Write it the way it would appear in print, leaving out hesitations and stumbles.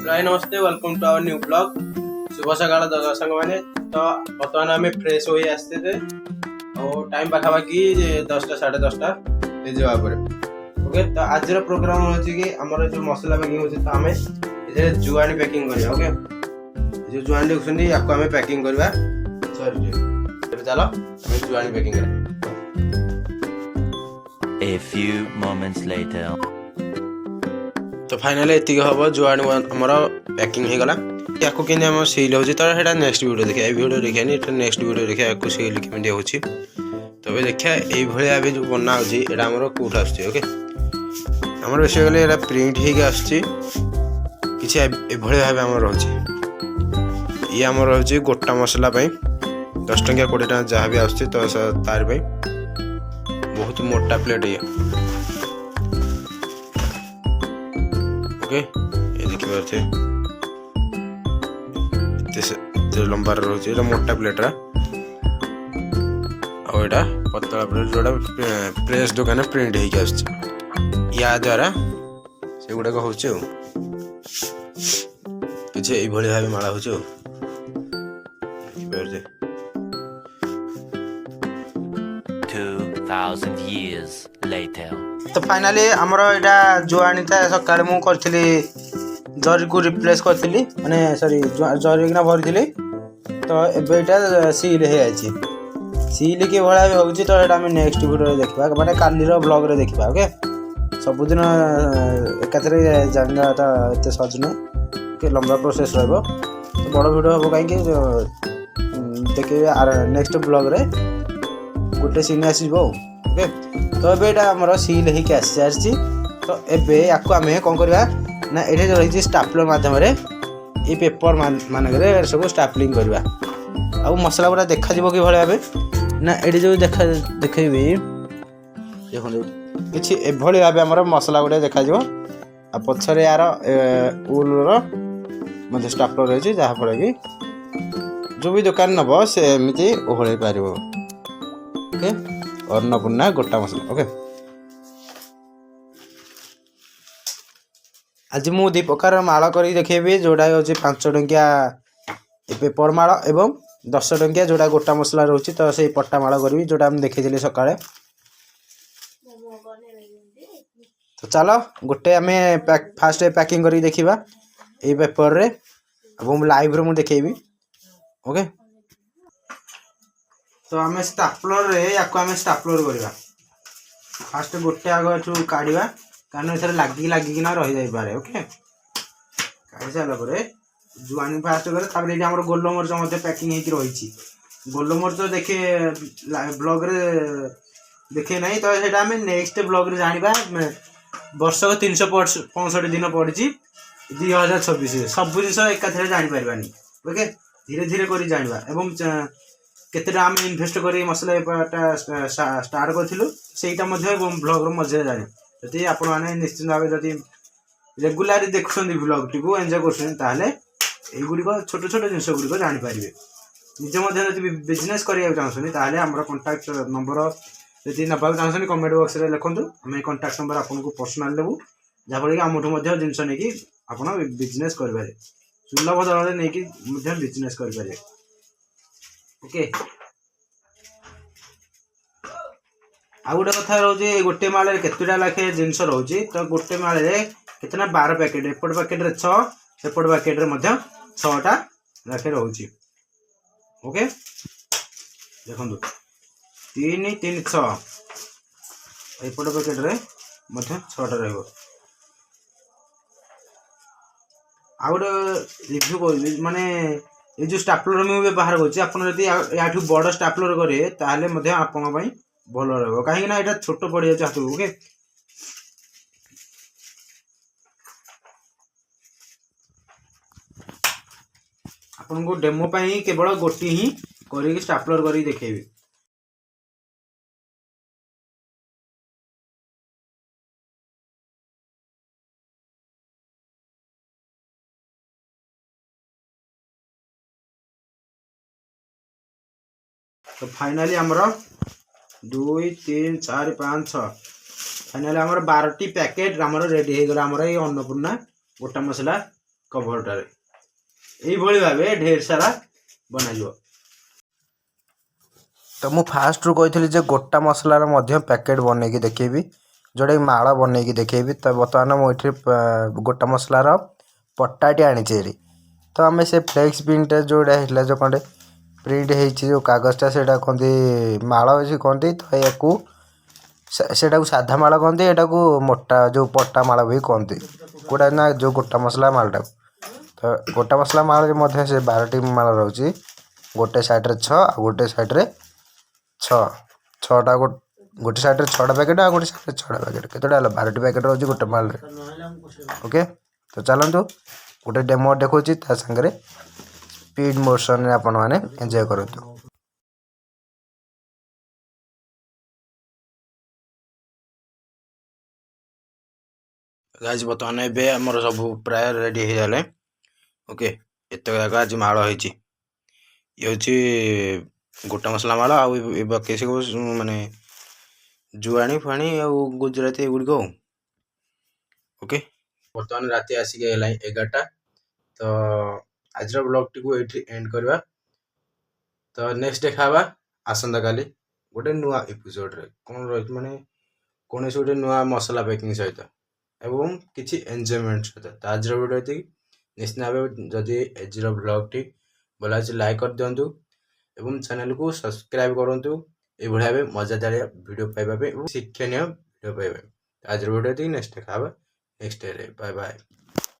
प्राय नमस्ते welcome to our new blog शुभ सकाल दर्शक मैंने तो बर्तमान आम फ्रेश हो आसते और टाइम पाखापाखि 10टा 10:30 जावा ओके। तो आज प्रोग्राम हो आमर जो मसला पैकिंग हो तो आम जुआनी पैकिंग करिया ओके। जो जुआनी देखुं या पैकिंग करवा सॉरी चलो जुआनी पैकिंग करें। A few moments later. तो फाइनली एति हम जुआनी आमर पैकिंग हो गला या कि सील हो तो नेक्स्ट वीडियो देखिए वीडियो देखिए नेक्स्ट वीडियो देखिए या सील केमी हो तो देखिए ये जो बना होमर कौट आस ओके। आमर बेसिकली ये प्रिंट हो आसुच्ची किसी भाव आम रोचे ये आम रोचे गोटा मसला 10 टंकिया 20 टंका जहाँ भी आस तो तार बहुत मोटा प्लेट ये ओके। ये देखिए इतने लंबा रोचे मोटा प्लेट आटा पतला प्लेट जोड़ा प्रेस दुकान प्रिंट हो या द्वारा से गुड़ाक हो किसी भाव माला हो 2000 years later. तो फाइनली आमर यहाँ जो आनी था सकाଳେ ମୁଁ କରିଥିଲି ଜରିକୁ ରିପ୍ଲେସ୍ କରିଥିଲି ମାନେ ସରି ଜରିକିନା ଭରିଥିଲି ତ ଏବେ ଏଇଟା ସିଲ୍ ହେଇଯାଇଛି। ସିଲ୍ କି ଭଳିଆ ବି ହେଉଛି ତ ଏଇଟା ଆମେ ନେକ୍ସଟ ଭିଡ଼ିଓରେ ଦେଖିବା ମାନେ କାଲିର ବ୍ଲଗ୍ରେ ଦେଖିବା ଓକେ। ସବୁଦିନ ଏକାଥରେ ଜାଣିବା ତ ଏତେ ସହଜ ନୁହେଁ କି ଲମ୍ବା ପ୍ରୋସେସ୍ ରହିବ ତ ବଡ଼ ଭିଡ଼ିଓ ହେବ କାହିଁକି ଦେଖିବେ ନେକ୍ସଟ ବ୍ଲଗ୍ରେ गोटे सीन आसो ओके। तो ये आमर सील होकर आसी सारी तो ये आपको आम कौन करवा ना ये रही स्टापलर मध्यम ये पेपर मानक सब स्टापलिंग करवा आ मसला गुड़ा देखा कि भाव ना ये जो देखे देखो कि भाव आम मसला गुड़ा देखा आ पछर यार उल स्टापलर रही जहाँफल कि जो भी दुकान नब से एमती ओहल पार ओके। अन्नपूर्णा गोटा मसला ओके। आज मु दी प्रकार माला करी देखेबी जोड़ा होची 5 टंकिया पेपर माला एवं 10 टंकिया जोड़ा गोटा मसला रोची तो से पट्टा माला करबी जोड़ा हम देखैथिले सकाळे। तो चलो गोटे आमे फास्ट पैकिंग करी देखिबा ए पेपर रे एवं लाइव रे मु देखेबी ओके। तो आम स्टापलर या स्टापलर करवा फास्ट गोटे आग एठू काढ़ा कारण एथर लागिकिना रही जाई पारे ओके। काढ़ी सारापर जुआनी फास्ट करे ये आम गोलमरीच पैकिंग होती रही गोलमरीच देखे ब्लॉग रे देखे ना तो ये आम नेक्स्ट ब्लॉग रे जाना वर्षक 365 दिन पड़ी 2026 सब जिन एकाथरे जापारानी ओके। धीरे धीरे कर जाना एवं केते आम इन्वेस्ट कर मसला स्टार्ट करूँ सेटा ब्लॉग मझे जाने जदि आपण मैंने निश्चित भाव जदि रेगुलार देखुं ब्लॉग टी एंजॉय करुगुड़िक छोट छोट जिन गुड़िक जापर निजे बिजनेस करने चाहते आम कंटाक्ट नंबर जदि नाक चाहते कमेंट बॉक्स में लिखुँ आम कंटाक्ट नंबर आपको पर्सनाल देवु जहाँफल कि आमठू जिनस नहीं आप बिजनेस करें सुलभ दर नहीं बिजनेस करें ओके। आ गोटे कथा रोचे गोटे माल केतटा लाखे जिनस रोचे तो गोटे माल कितना 12 पैकेट एपट पैकेट 6 सेपट पैकेट 6टा लाखे रोचे ओके। देखो 3 3 6 एपट पैकेट 6टा रही आ गोटे रिव्यू कर माने ये जो स्टापलर मुझे व्यवहार कर बड़ स्टापलर करे ताहले भल रहा कहीं यहाँ छोट पड़ जाए हाथ ओके। आपन को डेमो केवल गोटी ही कर स्टापलर कर देखेबी। तो फाइनली आमर 2 3 4 5 6 फाइनली आमर 12टी पैकेट आमर रेडी हो गला आमर ये अन्नपूर्णा गोटा मसला କଭରଟାରେ ଏଇଭଳି ଭାବେ ଢେର ସାରା ବନାଯିବ। ତ ମୁଁ ଫାଷ୍ଟରୁ କହିଥିଲି ଯେ ଗୋଟା ମସଲାର ମଧ୍ୟ ପ୍ୟାକେଟ୍ ବନେଇକି ଦେଖେଇବି, ଯେଉଁଟାକି ମାଳ ବନେଇକି ଦେଖେଇବି। ତ ବର୍ତ୍ତମାନ ମୁଁ ଏଠି ଗୋଟା ମସଲାର ପଟାଟି ଆଣିଛି ଏଠି। ତ ଆମେ ସେ ଫ୍ଲେକ୍ସ ପ୍ରିଣ୍ଟଟା ଯେଉଁଟା ହେଇଥିଲା, ଯେଉଁ ଖଣ୍ଡେ ପ୍ରିଣ୍ଟ ହେଇଛି ଯେଉଁ କାଗଜଟା, ସେଇଟା କହନ୍ତି ମାଳ ଅଛି କହନ୍ତି। ତ ଏହାକୁ ସେଇଟାକୁ ସାଧା ମାଳ କହନ୍ତି, ଏଟାକୁ ମୋଟା ଯେଉଁ ପଟା ମାଳ ବି କହନ୍ତି। କେଉଁଟା ନା ଯେଉଁ ଗୋଟା ମସଲା ମାଳଟାକୁ। ତ ଗୋଟା ମସଲା ମାଳରେ ମଧ୍ୟ ସେ 12ଟି ମାଳ ରହୁଛି। ଗୋଟେ ସାଇଡ଼୍ରେ 6 ଆଉ ଗୋଟେ ସାଇଡ଼୍ରେ 6 ଛଅଟା ଗୋଟେ ସାଇଡ଼୍ରେ 6ଟା ପ୍ୟାକେଟ୍ ଆଉ ଗୋଟେ ସାଇଡ଼୍ରେ 6ଟା ପ୍ୟାକେଟ୍। କେତେଟା ହେଲା? 12ଟି ପ୍ୟାକେଟ୍ ରହୁଛି ଗୋଟେ ମାଳରେ। ଓକେ, ତ ଚାଲନ୍ତୁ ଗୋଟେ ଡେମୋ ଦେଖାଉଛି, ତା ସାଙ୍ଗରେ ସ୍ପିଡ୍ ମୋସନରେ ଆପଣମାନେ ଏନ୍ଜୟ କରନ୍ତୁ। ଗାଇଜ ବର୍ତ୍ତମାନ ଏବେ ଆମର ସବୁ ପ୍ରାୟ ରେଡ଼ି ହେଇଗଲେ। ଓକେ, ଏତକ ଯାକ ଆଜି ମାଳ ହେଇଛି। ଇଏ ହେଉଛି ଗୋଟା ମସଲା ମାଳ, ଆଉ ଏ ବାକି ସବୁ ମାନେ ଜୁଆଣି ଫାଣି ଆଉ ଗୁଜୁରାତି ଏଗୁଡ଼ିକ ଆଉ। ଓକେ, ବର୍ତ୍ତମାନ ରାତି ଆସିକି ହେଲାଣି 11ଟା। ତ ଆଜିର ବ୍ଲଗ୍ଟିକୁ ଏଇଠି ଏଣ୍ଡ କରିବା। ତ ନେକ୍ସଟ ଦେଖା ହେବା ଆସନ୍ତାକାଲି ଗୋଟେ ନୂଆ ଏପିସୋଡ଼ରେ। କ'ଣ ରହିଛି ମାନେ କୌଣସି ଗୋଟେ ନୂଆ ମସଲା ପ୍ୟାକିଂ ସହିତ ଏବଂ କିଛି ଏନ୍ଜୟମେଣ୍ଟ ସହିତ। ତ ଆଜିର ଭିଡ଼ିଓ ଏତିକି। ନିଶ୍ଚିତ ଭାବେ ଯଦି ଆଜିର ବ୍ଲଗ୍ଟି ଭଲ ଅଛି ଲାଇକ୍ କରିଦିଅନ୍ତୁ ଏବଂ ଚ୍ୟାନେଲକୁ ସବସ୍କ୍ରାଇବ୍ କରନ୍ତୁ, ଏଇଭଳି ଭାବେ ମଜାଦାରିଆ ଭିଡ଼ିଓ ପାଇବା ପାଇଁ ଏବଂ ଶିକ୍ଷଣୀୟ ଭିଡ଼ିଓ ପାଇବା ପାଇଁ। ଆଜିର ଭିଡ଼ିଓ ଏତିକି। ନେକ୍ସଟ ଦେଖା ହେବା ନେକ୍ସଟ ଡେରେ। Bye bye.